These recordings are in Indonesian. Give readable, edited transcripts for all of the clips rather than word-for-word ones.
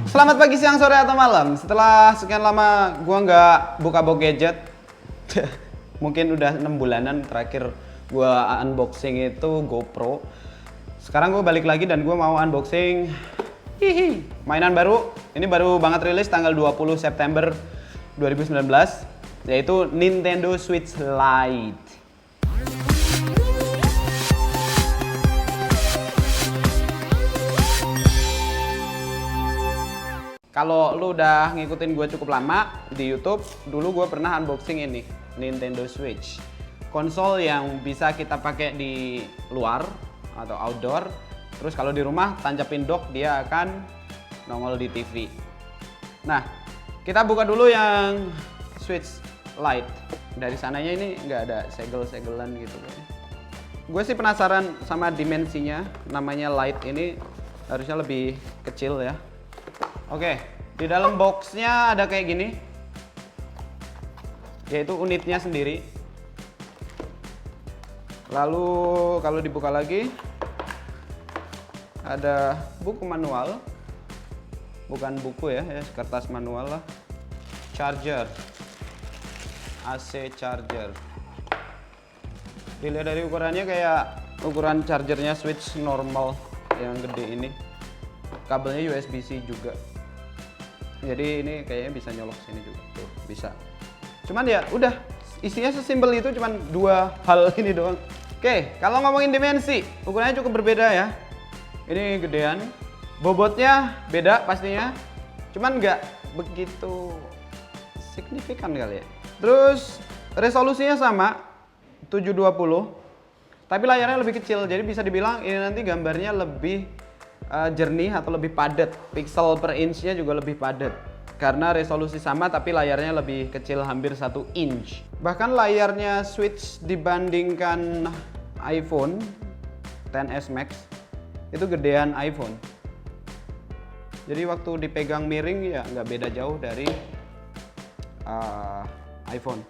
Selamat pagi, siang, sore, atau malam. Setelah sekian lama gua nggak buka box gadget, mungkin udah 6 bulanan terakhir gua unboxing itu GoPro. Sekarang gua balik lagi dan gua mau unboxing mainan baru. Ini baru banget rilis tanggal 20 September 2019, yaitu Nintendo Switch Lite. Kalau lu udah ngikutin gue cukup lama di YouTube, dulu gue pernah unboxing ini, Nintendo Switch. Konsol yang bisa kita pakai di luar atau outdoor. Terus kalau di rumah tancapin dock, dia akan nongol di TV. Nah, kita buka dulu yang Switch Lite. Dari sananya ini nggak ada segel-segelan gitu. Gue sih penasaran sama dimensinya. Namanya Lite ini harusnya lebih kecil ya. Oke, di dalam boxnya ada kayak gini, yaitu unitnya sendiri. Lalu kalau dibuka lagi, ada buku manual, bukan buku ya, kertas manual lah. Charger, AC charger. Dilihat dari ukurannya kayak ukuran chargernya Switch normal yang gede ini. Kabelnya USB-C juga. Jadi ini kayaknya bisa nyolok sini juga, tuh bisa. Cuman ya udah, isinya sesimpel itu, cuman dua hal ini doang. Oke, kalau ngomongin dimensi, ukurannya cukup berbeda ya. Ini gedean, bobotnya beda pastinya, cuman nggak begitu signifikan kali ya. Terus resolusinya sama, 720, tapi layarnya lebih kecil, jadi bisa dibilang ini nanti gambarnya lebih jernih atau lebih padat. Pixel per inch-nya juga lebih padat karena resolusi sama tapi layarnya lebih kecil, hampir 1 inch. Bahkan layarnya Switch dibandingkan iPhone XS Max itu gedean iPhone. Jadi waktu dipegang miring ya nggak beda jauh dari iPhone.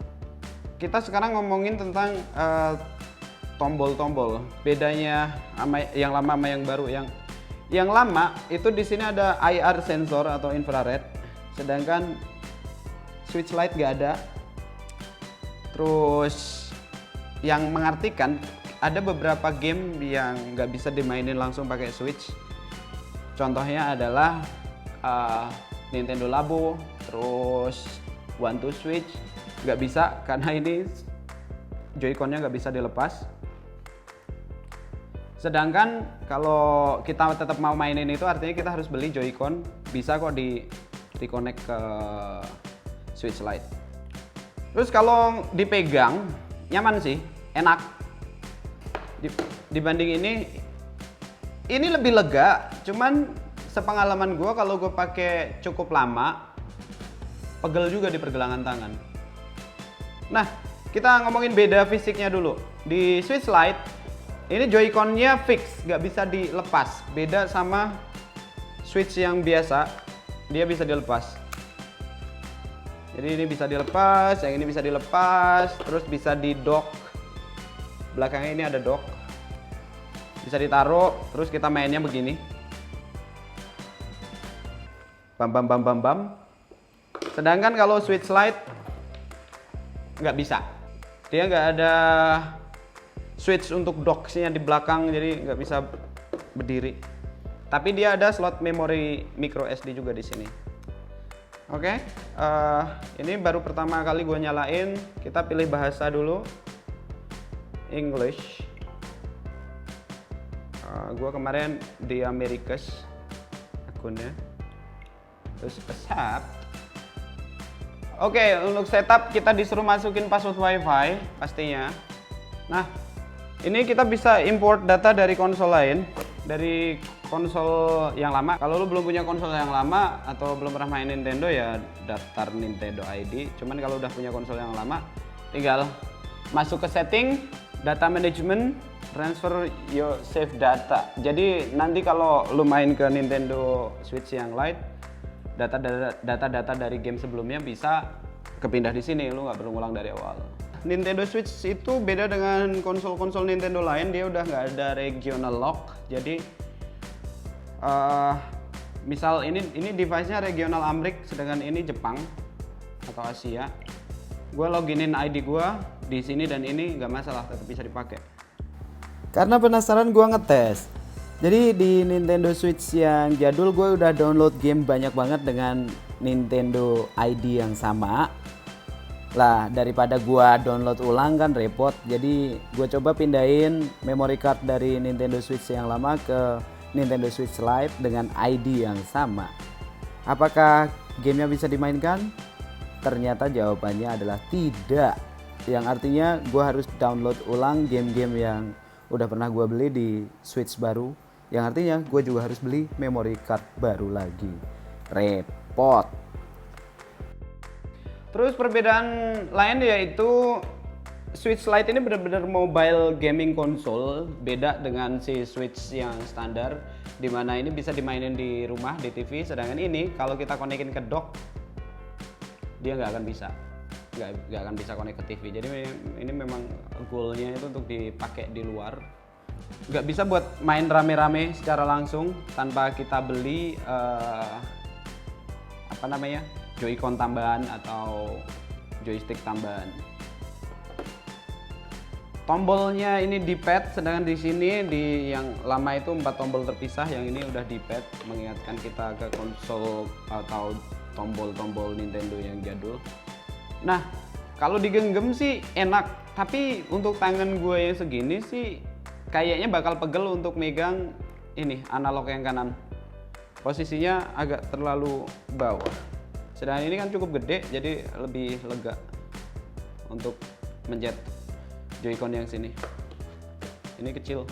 Kita sekarang ngomongin tentang tombol-tombol. Bedanya sama yang lama sama yang baru. Yang lama itu di sini ada IR sensor atau infrared, sedangkan Switch Lite nggak ada. Terus yang mengartikan ada beberapa game yang nggak bisa dimainin langsung pakai Switch. Contohnya adalah Nintendo Labo, terus One to Switch nggak bisa karena ini Joy-Con-nya nggak bisa dilepas. Sedangkan kalau kita tetap mau mainin itu artinya kita harus beli Joy-Con, bisa kok di-connect ke Switch Lite. Terus kalau dipegang nyaman sih, enak. Dibanding ini lebih lega, cuman sepengalaman gue kalau gue pakai cukup lama, pegel juga di pergelangan tangan. Nah, kita ngomongin beda fisiknya dulu. Di Switch Lite ini Joy-Con-nya fix, nggak bisa dilepas. Beda sama Switch yang biasa, dia bisa dilepas. Jadi ini bisa dilepas, yang ini bisa dilepas, terus bisa di dock. Belakangnya ini ada dock. Bisa ditaruh, terus kita mainnya begini. Bam bam bam bam bam. Sedangkan kalau Switch Lite nggak bisa. Dia nggak ada switch untuk docksnya di belakang, jadi nggak bisa berdiri. Tapi dia ada slot memori micro SD juga di sini. Oke, ini baru pertama kali gue nyalain. Kita pilih bahasa dulu, English. Gue kemarin di Amerikas akunnya. Terus accept. Oke, untuk setup kita disuruh masukin password WiFi pastinya. Nah, ini kita bisa import data dari konsol lain, dari konsol yang lama. Kalau lu belum punya konsol yang lama atau belum pernah main Nintendo ya daftar Nintendo ID. Cuman kalau udah punya konsol yang lama, tinggal masuk ke setting, data management, transfer your save data. Jadi nanti kalau lu main ke Nintendo Switch yang Lite, data-data dari game sebelumnya bisa kepindah di sini, lu nggak perlu ngulang dari awal. Nintendo Switch itu beda dengan konsol-konsol Nintendo lain, dia udah nggak ada regional lock, jadi misal ini device-nya regional Amrik, sedangkan ini Jepang atau Asia. Gue loginin ID gue di sini dan ini nggak masalah, tetap bisa dipakai. Karena penasaran gue ngetes. Jadi di Nintendo Switch yang jadul gue udah download game banyak banget dengan Nintendo ID yang sama. Lah daripada gua download ulang kan repot, jadi gue coba pindahin memory card dari Nintendo Switch yang lama ke Nintendo Switch Lite dengan ID yang sama. Apakah gamenya bisa dimainkan? Ternyata jawabannya adalah tidak, yang artinya gue harus download ulang game-game yang udah pernah gue beli di Switch baru, yang artinya gue juga harus beli memory card baru lagi. Repot. Terus perbedaan lain yaitu Switch Lite ini benar-benar mobile gaming console, beda dengan si Switch yang standar, dimana ini bisa dimainin di rumah, di TV, sedangkan ini kalau kita konekin ke dock dia nggak akan bisa, nggak akan bisa connect ke TV. Jadi ini memang goalnya itu untuk dipakai di luar, nggak bisa buat main rame-rame secara langsung tanpa kita beli Joy-Con tambahan atau joystick tambahan. Tombolnya ini di pad, sedangkan di sini di yang lama itu 4 tombol terpisah, yang ini udah di pad mengingatkan kita ke konsol atau tombol-tombol Nintendo yang jadul. Nah, kalau digenggam sih enak, tapi untuk tangan gue yang segini sih kayaknya bakal pegel untuk megang ini analog yang kanan. Posisinya agak terlalu bawah. Sedangkan ini kan cukup gede, jadi lebih lega untuk mencet Joy-Con yang sini. Ini kecil,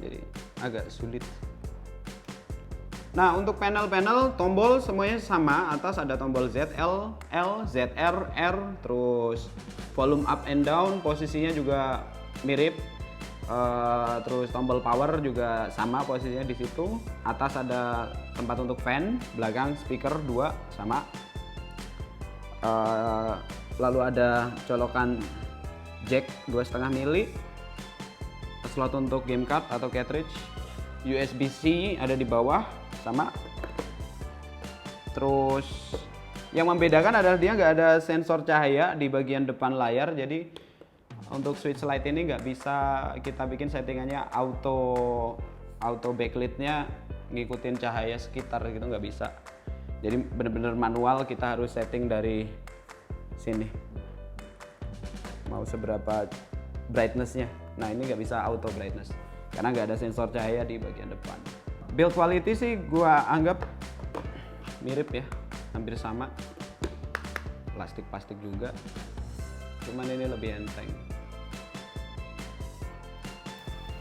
jadi agak sulit. Nah, untuk panel-panel tombol semuanya sama. Atas ada tombol ZL, L, ZR, R, terus volume up and down posisinya juga mirip. Terus tombol power juga sama posisinya di situ. Atas ada tempat untuk fan, belakang speaker 2 sama. Lalu ada colokan jack 2,5 mili, slot untuk game card atau cartridge, USB-C ada di bawah sama. Terus yang membedakan adalah dia nggak ada sensor cahaya di bagian depan layar, jadi untuk Switch Lite ini nggak bisa kita bikin settingannya auto backlit-nya ngikutin cahaya sekitar gitu, nggak bisa. Jadi benar-benar manual, kita harus setting dari sini mau seberapa brightness-nya. Nah, ini nggak bisa auto brightness karena nggak ada sensor cahaya di bagian depan. Build quality sih gua anggap mirip ya, hampir sama. Plastik juga, cuman ini lebih enteng.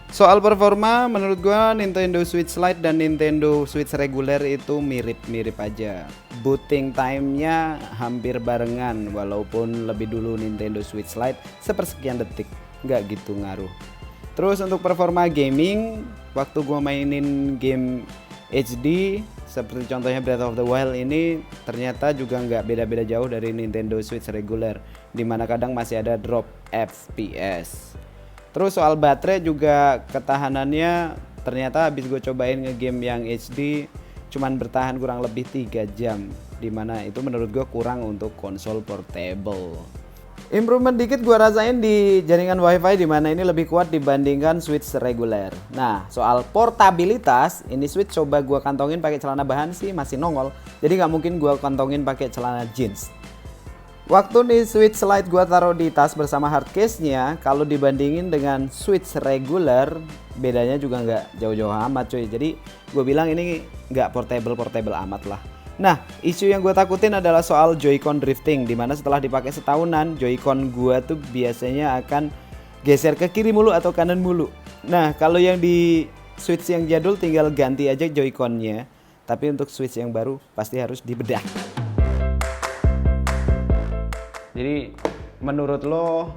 Soal performa, menurut gua Nintendo Switch Lite dan Nintendo Switch reguler itu mirip-mirip aja. Booting time-nya hampir barengan, walaupun lebih dulu Nintendo Switch Lite sepersekian detik, nggak gitu ngaruh. Terus untuk performa gaming, waktu gua mainin game HD seperti contohnya Breath of the Wild ini, ternyata juga nggak beda-beda jauh dari Nintendo Switch reguler, dimana kadang masih ada drop FPS. Terus soal baterai juga ketahanannya ternyata habis gue cobain ngegame yang HD cuman bertahan kurang lebih 3 jam, dimana itu menurut gue kurang untuk konsol portable. Improvement dikit gue rasain di jaringan wifi, dimana ini lebih kuat dibandingkan Switch reguler. Nah, soal portabilitas, ini Switch coba gue kantongin pakai celana bahan sih masih nongol, jadi nggak mungkin gue kantongin pakai celana jeans. Waktu di Switch Lite gua taruh di tas bersama hard case-nya, kalau dibandingin dengan Switch reguler, bedanya juga nggak jauh-jauh amat cuy. Jadi gue bilang ini nggak portable amat lah. Nah, isu yang gue takutin adalah soal Joy-Con drifting, dimana setelah dipakai setahunan, Joy-Con gua tuh biasanya akan geser ke kiri mulu atau kanan mulu. Nah, kalau yang di Switch yang jadul tinggal ganti aja Joy-Con-nya, tapi untuk Switch yang baru pasti harus dibedah. Jadi menurut lo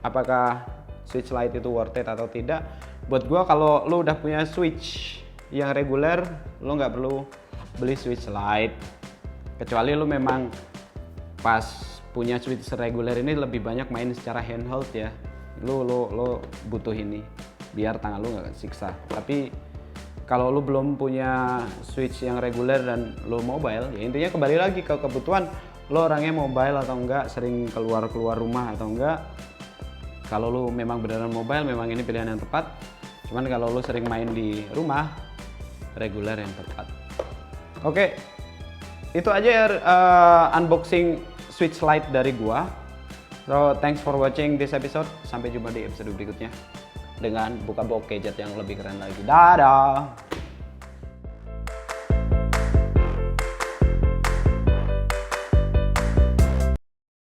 apakah Switch Lite itu worth it atau tidak? Buat gua kalau lo udah punya Switch yang reguler, lo nggak perlu beli Switch Lite. Kecuali lo memang pas punya Switch reguler ini lebih banyak main secara handheld ya. Lo butuh ini biar tangan lo nggak siksa. Tapi kalau lu belum punya switch yang reguler dan lu mobile, ya intinya kembali lagi ke kebutuhan lo orangnya mobile atau enggak, sering keluar rumah atau enggak. Kalau lu memang beneran mobile, memang ini pilihan yang tepat. Cuman kalau lu sering main di rumah, reguler yang tepat. Oke, itu aja ya unboxing Switch Lite dari gua. So thanks for watching this episode. Sampai jumpa di episode berikutnya dengan buka-buka gadget yang lebih keren lagi. Dadah.